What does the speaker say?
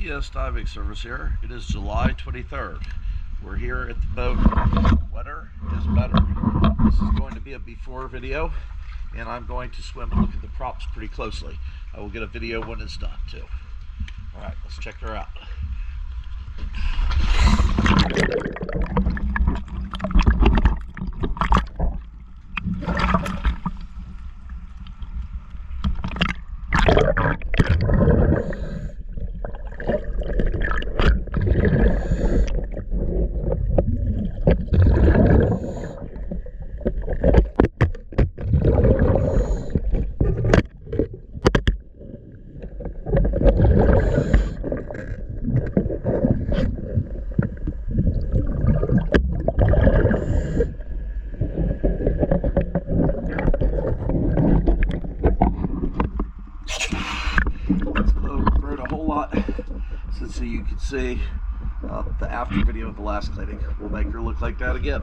TS Diving Service here. It is July 23rd. We're here at the boat. Wetter is better. This is going to be a before video, and I'm going to swim and look at the props pretty closely. I will get a video when it's done too. Alright, let's check her out. So you can see the after video of the last cleaning will make her look like that again.